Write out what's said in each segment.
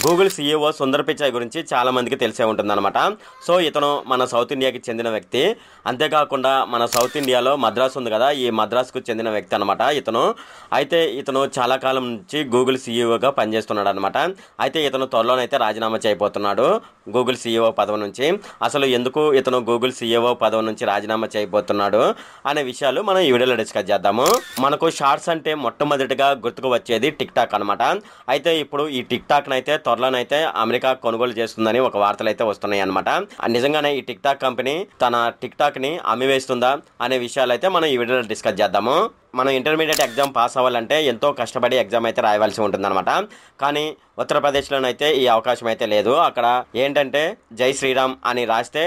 Google CEO Sundar Pichai గురించి చాలా మందికి తెలిసే ఉంటుందన్నమాట. సో ఇతను మన సౌత్ ఇండియాకి చెందిన వ్యక్తి. అంతేకాకుండా మన సౌత్ ఇండియాలో మద్రాసు ఉంది కదా, ఈ మద్రాసుకు చెందిన వ్యక్తి అనమాట ఇతను. అయితే ఇతను చాలా కాలం నుంచి గూగుల్ సీఈఓగా పనిచేస్తున్నాడు అనమాట. అయితే ఇతను త్వరలోనైతే రాజీనామా చేయబోతున్నాడు గూగుల్ సీఈఓ పదవి నుంచి. అసలు ఎందుకు ఇతను గూగుల్ సీఈఓ పదవి నుంచి రాజీనామా చేయబోతున్నాడు అనే విషయాలు మనం ఈ వీడియోలో డిస్కస్ చేద్దాము. మనకు షార్ట్స్ అంటే మొట్టమొదటిగా గుర్తుకు వచ్చేది టిక్ టాక్ అనమాట. అయితే ఇప్పుడు ఈ టిక్ టాక్ నైతే త్వరలోనైతే అమెరికా కొనుగోలు చేస్తుందని ఒక వార్తలు అయితే వస్తున్నాయి అనమాట. నిజంగానే ఈ టిక్ టాక్ కంపెనీ తన టిక్ టాక్ ని అమ్మివేస్తుందా అనే విషయాలు అయితే మనం ఈ వీడియోలో డిస్కస్ చేద్దాము. మనం ఇంటర్మీడియట్ ఎగ్జామ్ పాస్ అవ్వాలంటే ఎంతో కష్టపడి ఎగ్జామ్ అయితే రాయవలసి ఉంటుందన్నమాట. కానీ ఉత్తరప్రదేశ్లోనైతే ఈ అవకాశం అయితే లేదు. అక్కడ ఏంటంటే జై శ్రీరామ్ అని రాస్తే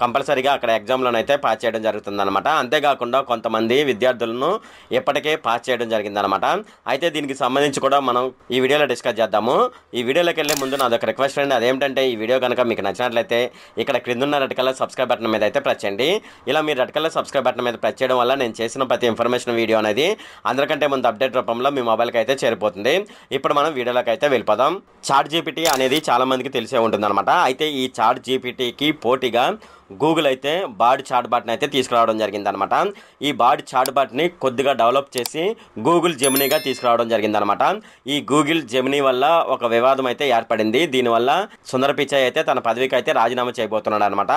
కంపల్సరీగా అక్కడ ఎగ్జామ్లోనైతే పాస్ చేయడం జరుగుతుందన్నమాట. అంతేకాకుండా కొంతమంది విద్యార్థులను ఇప్పటికే పాస్ చేయడం జరిగిందనమాట. అయితే దీనికి సంబంధించి కూడా మనం ఈ వీడియోలో డిస్కస్ చేద్దాము. ఈ వీడియోలోకి వెళ్ళే ముందు నాదొక రిక్వెస్ట్ అండి. అదేంటంటే ఈ వీడియో కనుక మీకు నచ్చినట్లయితే ఇక్కడ క్రిందున్న రెడ్ కలర్ సబ్స్క్రైబ్ బటన్ మీద అయితే ప్రెస్ చేయండి. ఇలా మీరు రెడ్ కలర్ సబ్స్క్రైబ్ బటన్ మీద ప్రెస్ చేయడం వల్ల నేను చేసిన ప్రతి ఇన్ఫర్మేషన్ వీడియో అనేది అందరికంటే ముందు అప్డేట్ రూపంలో మీ మొబైల్కి అయితే చేరిపోతుంది. ఇప్పుడు మనం వీడియోలోకి అయితే వెళ్ళిపోదాం. చాట్ జీపీటీ అనేది చాలా మందికి తెలిసే ఉంటుందన్నమాట. అయితే ఈ చాట్ జీపీటీకి పోటీగా గూగుల్ అయితే బాడ్ చాట్ బాట్ని అయితే తీసుకురావడం జరిగిందనమాట. ఈ బాడ్ చాట్ బాట్ని కొద్దిగా డెవలప్ చేసి గూగుల్ జెమినీగా తీసుకురావడం జరిగిందనమాట. ఈ గూగుల్ జెమినీ వల్ల ఒక వివాదం అయితే ఏర్పడింది. దీనివల్ల సుందర్ పిచాయ్ అయితే తన పదవికి అయితే రాజీనామా చేయబోతున్నాడు అనమాట.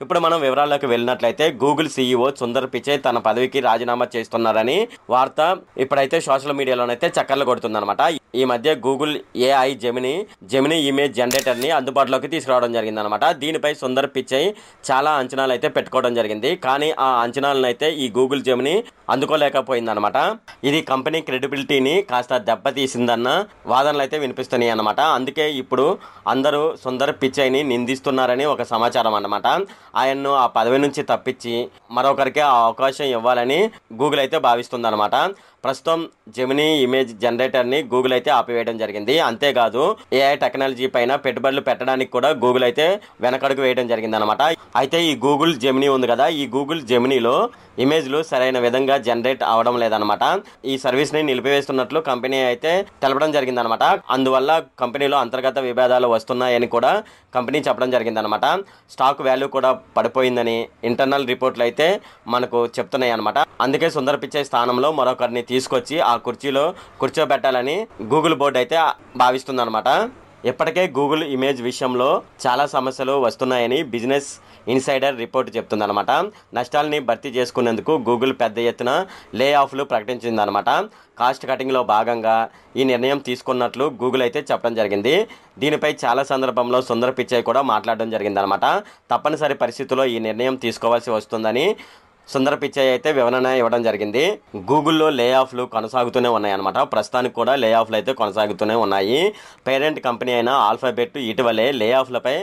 ఇప్పుడు మనం వివరాల్లోకి వెళ్ళినట్లయితే గూగుల్ సీఈఓ సుందర్ పిచాయ్ తన పదవికి రాజీనామా చేస్తున్నారని వార్త ఇప్పుడైతే సోషల్ మీడియాలోనైతే చక్కర్లు కొడుతుందనమాట. ఈ మధ్య Google AI Gemini image generator ని అందుబాటులోకి తీసుకురావడం జరిగిందనమాట. దీనిపై సుందర్ పిచాయ్ చాలా అంచనాలు అయితే పెట్టుకోవడం జరిగింది. కానీ ఆ అంచనాలను అయితే ఈ గూగుల్ జెమినీ అందుకోలేకపోయిందనమాట. ఇది కంపెనీ క్రెడిబిలిటీని కాస్త దెబ్బతీసిందన్న వాదనలు అయితే వినిపిస్తున్నాయి అన్నమాట. అందుకే ఇప్పుడు అందరూ సుందర్ పిచాయ్ని నిందిస్తున్నారని ఒక సమాచారం అన్నమాట. ఆయన్ను ఆ పదవి నుంచి తప్పించి మరొకరికి ఆ అవకాశం ఇవ్వాలని గూగుల్ అయితే భావిస్తుందన్నమాట. ప్రస్తుతం జెమినీ ఇమేజ్ జనరేటర్ని గూగుల్ అయితే ఆపివేయడం జరిగింది. అంతేకాదు ఏఐ టెక్నాలజీ పైన పెట్టుబడులు పెట్టడానికి కూడా గూగుల్ అయితే వెనకడుగు వేయడం జరిగింది అనమాట. అయితే ఈ గూగుల్ జెమినీ ఉంది కదా, ఈ గూగుల్ జెమినీలో ఇమేజ్లు సరైన విధంగా జనరేట్ అవడం లేదనమాట. ఈ సర్వీస్ ని నిలిపివేస్తున్నట్లు కంపెనీ అయితే తెలపడం జరిగిందనమాట. అందువల్ల కంపెనీలో అంతర్గత విభేదాలు వస్తున్నాయని కూడా కంపెనీ చెప్పడం జరిగిందనమాట. స్టాక్ వాల్యూ కూడా పడిపోయిందని ఇంటర్నల్ రిపోర్ట్లు అయితే మనకు చెప్తున్నాయి అనమాట. అందుకే సుందర్ పిచాయ్ స్థానంలో మరొకరిని తీసుకొచ్చి ఆ కుర్చీలో కూర్చోబెట్టాలని గూగుల్ బోర్డు అయితే భావిస్తుందన్నమాట. ఇప్పటికే గూగుల్ ఇమేజ్ విషయంలో చాలా సమస్యలు వస్తున్నాయని బిజినెస్ ఇన్సైడర్ రిపోర్ట్ చెప్తుందన్నమాట. నష్టాలని భర్తీ చేసుకునేందుకు గూగుల్ పెద్ద ఎత్తున లే ఆఫ్లు ప్రకటించిందనమాట. కాస్ట్ కటింగ్లో భాగంగా ఈ నిర్ణయం తీసుకున్నట్లు గూగుల్ అయితే చెప్పడం జరిగింది. దీనిపై చాలా సందర్భంలో సుందర్ పిచాయ్ కూడా మాట్లాడడం జరిగిందనమాట. తప్పనిసరి పరిస్థితుల్లో ఈ నిర్ణయం తీసుకోవాల్సి వస్తుందని సుందర్ పిచాయ్ అయితే వివరణ ఇవ్వడం జరిగింది. గూగుల్లో లే ఆఫ్లు కొనసాగుతూనే ఉన్నాయన్నమాట. ప్రస్తుతానికి కూడా లే ఆఫ్లు అయితే కొనసాగుతూనే ఉన్నాయి. పేరెంట్ కంపెనీ అయిన ఆల్ఫాబెట్ ఇటీవలే లే ఆఫ్లపై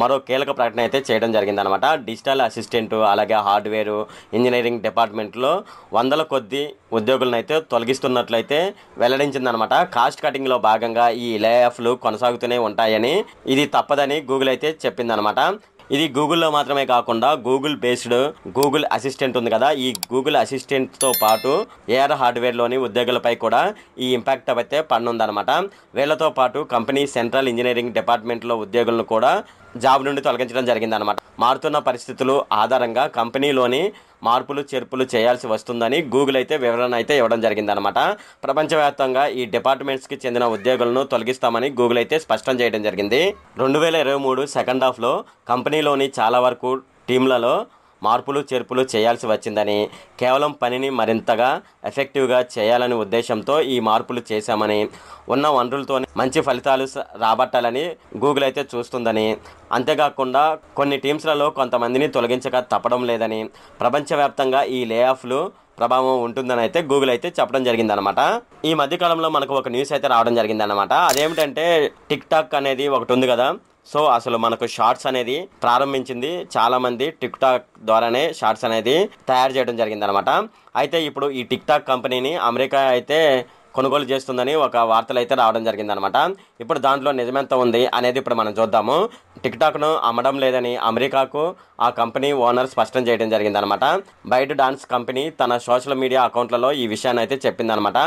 మరో కీలక ప్రకటన అయితే చేయడం జరిగిందనమాట. డిజిటల్ అసిస్టెంట్ అలాగే హార్డ్వేర్ ఇంజనీరింగ్ డిపార్ట్మెంట్లో వందల కొద్ది ఉద్యోగులను అయితే తొలగిస్తున్నట్లయితే వెల్లడించిందనమాట. కాస్ట్ కటింగ్లో భాగంగా ఈ లే ఆఫ్లు కొనసాగుతూనే ఉంటాయని, ఇది తప్పదని గూగుల్ అయితే చెప్పిందనమాట. ఇది గూగుల్లో మాత్రమే కాకుండా గూగుల్ బేస్డ్ గూగుల్ అసిస్టెంట్ ఉంది కదా, ఈ గూగుల్ అసిస్టెంట్తో పాటు ఏఆర్ హార్డ్వేర్లోని ఉద్యోగులపై కూడా ఈ ఇంపాక్ట్ అయితే పడనుందనమాట. వీళ్లతో పాటు కంపెనీ సెంట్రల్ ఇంజనీరింగ్ డిపార్ట్మెంట్లో ఉద్యోగులను కూడా జాబ్ నుండి తొలగించడం జరిగిందనమాట. మారుతున్న పరిస్థితులు ఆధారంగా కంపెనీలోని మార్పులు చేర్పులు చేయాల్సి వస్తుందని గూగుల్ అయితే వివరణ అయితే ఇవ్వడం జరిగిందనమాట. ప్రపంచవ్యాప్తంగా ఈ డిపార్ట్మెంట్స్కి చెందిన ఉద్యోగులను తొలగిస్తామని గూగుల్ అయితే స్పష్టం చేయడం జరిగింది. 2023 సెకండ్ హాఫ్లో కంపెనీలోని చాలా వరకు టీంలలో మార్పులు చేర్పులు చేయాల్సి వచ్చిందని, కేవలం పనిని మరింతగా ఎఫెక్టివ్గా చేయాలనే ఉద్దేశంతో ఈ మార్పులు చేశామని, ఉన్న వనరులతోనే మంచి ఫలితాలు రాబట్టాలని గూగుల్ అయితే చూస్తుందని, అంతేకాకుండా కొన్ని టీమ్స్లలో కొంతమందిని తొలగించక తప్పడం లేదని, ప్రపంచవ్యాప్తంగా ఈ లే ఆఫ్లు ప్రభావం ఉంటుందని అయితే గూగుల్ అయితే చెప్పడం జరిగిందనమాట. ఈ మధ్యకాలంలో మనకు ఒక న్యూస్ అయితే రావడం జరిగిందనమాట. అదేమిటంటే టిక్ టాక్ అనేది ఒకటి ఉంది కదా, సో అసలు మనకు షార్ట్స్ అనేది ప్రారంభించింది చాలా మంది టిక్ టాక్ ద్వారానే షార్ట్స్ అనేది తయారు చేయడం జరిగిందనమాట. అయితే ఇప్పుడు ఈ టిక్ టాక్ కంపెనీని అమెరికా అయితే కొనుగోలు చేస్తుందని ఒక వార్తలు అయితే రావడం జరిగిందనమాట. ఇప్పుడు దాంట్లో నిజమెంత ఉంది అనేది ఇప్పుడు మనం చూద్దాము. టిక్టాక్ను అమ్మడం లేదని అమెరికాకు ఆ కంపెనీ ఓనర్ స్పష్టం చేయడం జరిగిందనమాట. బైట్ డాన్స్ కంపెనీ తన సోషల్ మీడియా అకౌంట్లలో ఈ విషయాన్ని అయితే చెప్పిందనమాట.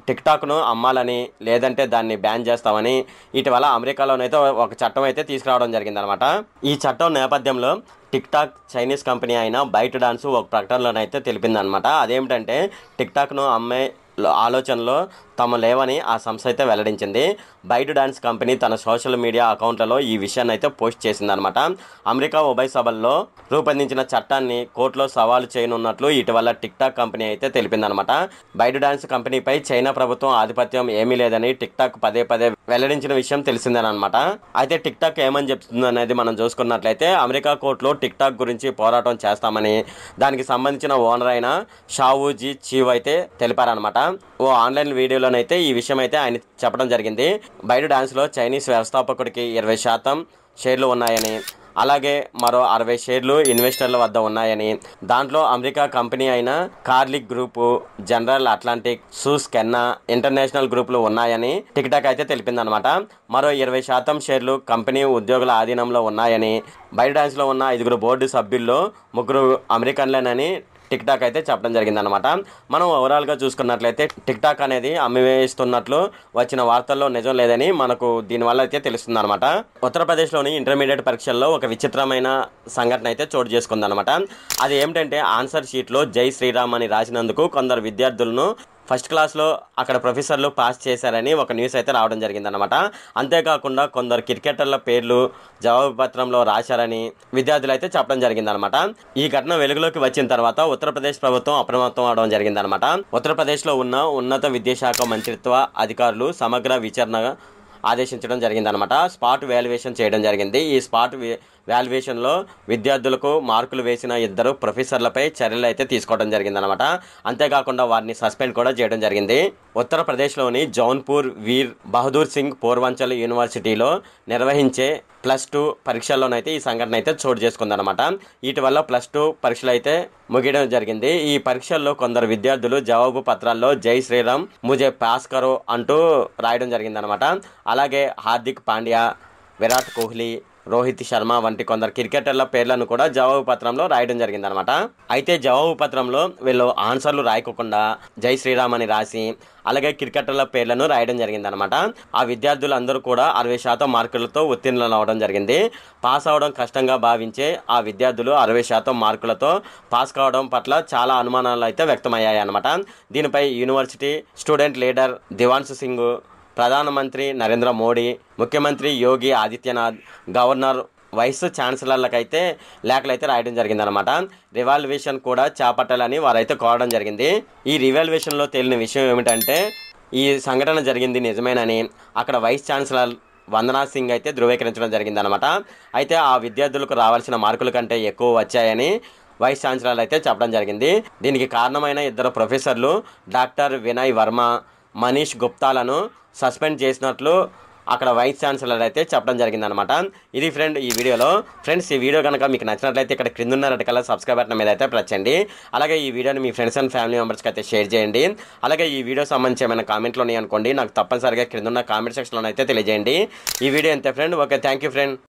టిక్టాక్ను అమ్మాలని లేదంటే దాన్ని బ్యాన్ చేస్తామని ఇటీవల అమెరికాలోనైతే ఒక చట్టం అయితే తీసుకురావడం జరిగిందనమాట. ఈ చట్టం నేపథ్యంలో టిక్టాక్ చైనీస్ కంపెనీ అయిన బైట్ డాన్స్ ఒక ప్రకటనలోనైతే తెలిపిందనమాట. అదేమిటంటే టిక్టాక్ను అమ్మే ఆలోచనలో తాము లేవని ఆ సంస్థ అయితే వెల్లడించింది. బైట్ డాన్స్ కంపెనీ తన సోషల్ మీడియా అకౌంట్లలో ఈ విషయాన్ని అయితే పోస్ట్ చేసిందనమాట. అమెరికా ఉభయ సభల్లో రూపొందించిన చట్టాన్ని కోర్టులో సవాలు చేయనున్నట్లు ఇటీవల టిక్టాక్ కంపెనీ అయితే తెలిపిందనమాట. బైట్ డాన్స్ కంపెనీపై చైనా ప్రభుత్వం ఆధిపత్యం ఏమీ లేదని టిక్టాక్ పదే పదే వెల్లడించిన విషయం తెలిసిందేనమాట. అయితే టిక్టాక్ ఏమని చెప్తుంది అనేది మనం చూసుకున్నట్లయితే అమెరికా కోర్టులో టిక్టాక్ గురించి పోరాటం చేస్తామని దానికి సంబంధించిన ఓనర్ అయిన షావూజీ చీవ్ అయితే తెలిపారనమాట. ఓ ఆన్లైన్ వీడియోలోనైతే ఈ విషయం అయితే ఆయన చెప్పడం జరిగింది. బైట్ డాన్స్లో చైనీస్ వ్యవస్థాపకుడికి 20% షేర్లు ఉన్నాయని, అలాగే మరో 60 షేర్లు ఇన్వెస్టర్ల వద్ద ఉన్నాయని, దాంట్లో అమెరికా కంపెనీ అయిన garlic group, general Atlantic, సూస్ కెన్నా international గ్రూపులు ఉన్నాయని టిక్టాక్ అయితే తెలిపిందనమాట. మరో 20% షేర్లు కంపెనీ ఉద్యోగుల ఆధీనంలో ఉన్నాయని, బైట్ డాన్స్లో ఉన్న 5 బోర్డు సభ్యుల్లో 3 అమెరికన్లేనని టిక్టాక్ అయితే చెప్పడం జరిగిందనమాట. మనం ఓవరాల్గా చూసుకున్నట్లయితే టిక్టాక్ అనేది అమ్మివేస్తున్నట్లు వచ్చిన వార్తల్లో నిజం లేదని మనకు దీనివల్ల అయితే తెలుస్తుంది అనమాట. ఉత్తరప్రదేశ్లోని ఇంటర్మీడియట్ పరీక్షల్లో ఒక విచిత్రమైన సంఘటన అయితే చోటు చేసుకుందనమాట. అది ఏమిటంటే ఆన్సర్ షీట్లో జై శ్రీరామ్ అని రాసినందుకు కొందరు విద్యార్థులను ఫస్ట్ క్లాస్లో అక్కడ ప్రొఫెసర్లు పాస్ చేశారని ఒక న్యూస్ అయితే రావడం జరిగిందనమాట. అంతేకాకుండా కొందరు క్రికెటర్ల పేర్లు జవాబు పత్రంలో రాశారని విద్యార్థులు అయితే చెప్పడం జరిగిందనమాట. ఈ ఘటన వెలుగులోకి వచ్చిన తర్వాత ఉత్తరప్రదేశ్ ప్రభుత్వం అప్రమత్తం అవడం జరిగిందనమాట. ఉత్తరప్రదేశ్లో ఉన్న ఉన్నత విద్యాశాఖ మంత్రిత్వ అధికారులు సమగ్ర విచారణ ఆదేశించడం జరిగిందనమాట. స్పాట్ వాల్యుయేషన్ చేయడం జరిగింది. ఈ స్పాట్ వాల్యుయేషన్లో విద్యార్థులకు మార్కులు వేసిన 2 ప్రొఫెసర్లపై చర్యలు అయితే తీసుకోవడం జరిగిందనమాట. అంతేకాకుండా వారిని సస్పెండ్ కూడా చేయడం జరిగింది. ఉత్తరప్రదేశ్లోని జౌన్పూర్ వీర్ బహదూర్ సింగ్ పూర్వాంచల్ యూనివర్సిటీలో నిర్వహించే +2 పరీక్షల్లోనైతే ఈ సంఘటన అయితే చోటు చేసుకుందనమాట. వీటి వల్ల +2 పరీక్షలు అయితే ముగియడం జరిగింది. ఈ పరీక్షల్లో కొందరు విద్యార్థులు జవాబు పత్రాల్లో జై శ్రీరామ్ ముజే పాస్ కరో అంటూ రాయడం జరిగిందనమాట. అలాగే హార్దిక్ పాండ్యా, విరాట్ కోహ్లీ, రోహిత్ శర్మ వంటి కొందరు క్రికెటర్ల పేర్లను కూడా జవాబు పత్రంలో రాయడం జరిగిందనమాట. అయితే జవాబు పత్రంలో వీళ్ళు ఆన్సర్లు రాయకుండా జై శ్రీరామ్ అని రాసి అలాగే క్రికెటర్ల పేర్లను రాయడం జరిగిందనమాట. ఆ విద్యార్థులందరూ కూడా 60% మార్కులతో ఉత్తీర్ణులు అవడం జరిగింది. పాస్ అవడం కష్టంగా భావించే ఆ విద్యార్థులు 60% మార్కులతో పాస్ కావడం పట్ల చాలా అనుమానాలు అయితే వ్యక్తమయ్యాయి అన్నమాట. దీనిపై యూనివర్సిటీ స్టూడెంట్ లీడర్ దివాన్స్ సింగ్, ప్రధానమంత్రి నరేంద్ర మోడీ, ముఖ్యమంత్రి యోగి ఆదిత్యనాథ్, గవర్నర్, వైస్ ఛాన్సలర్లకైతే లేఖలు అయితే రాయడం జరిగిందనమాట. రివాల్యుయేషన్ కూడా చేపట్టాలని వారైతే కోరడం జరిగింది. ఈ రివాల్యుయేషన్లో తేలిన విషయం ఏమిటంటే ఈ సంఘటన జరిగింది నిజమేనని అక్కడ వైస్ ఛాన్సలర్ వందనా సింగ్ అయితే ధృవీకరించడం జరిగిందనమాట. అయితే ఆ విద్యార్థులకు రావాల్సిన మార్కుల కంటే ఎక్కువ వచ్చాయని వైస్ ఛాన్సలర్ అయితే చెప్పడం జరిగింది. దీనికి కారణమైన 2 ప్రొఫెసర్లు డాక్టర్ వినయ్ వర్మ, మనీష్ గుప్తాలను సస్పెండ్ చేసినట్లు అక్కడ వైస్ ఛాన్సలర్ అయితే చెప్పడం జరిగిందనమాట. ఇది ఈ వీడియోలో ఫ్రెండ్స్, ఈ వీడియో కనుక మీకు నచ్చినట్లయితే ఇక్కడ క్రింద ఉన్న రెడ్ కలర్ సబ్స్క్రైబ్ బటన్ మీద అయితే ప్రెస్ చేయండి. అలాగే ఈ వీడియోని మీ ఫ్రెండ్స్ అండ్ ఫ్యామిలీ మెంబర్స్కి అయితే షేర్ చేయండి. అలాగే ఈ వీడియో సంబంధించి ఏమైనా కామెంట్లు ఉన్నాయి అనుకోండి, నాకు తప్పనిసరిగా క్రింద ఉన్న కామెంట్ సెక్షన్లో అయితే తెలియజేయండి. ఈ వీడియో అంతే friend. Okay, thank you friend.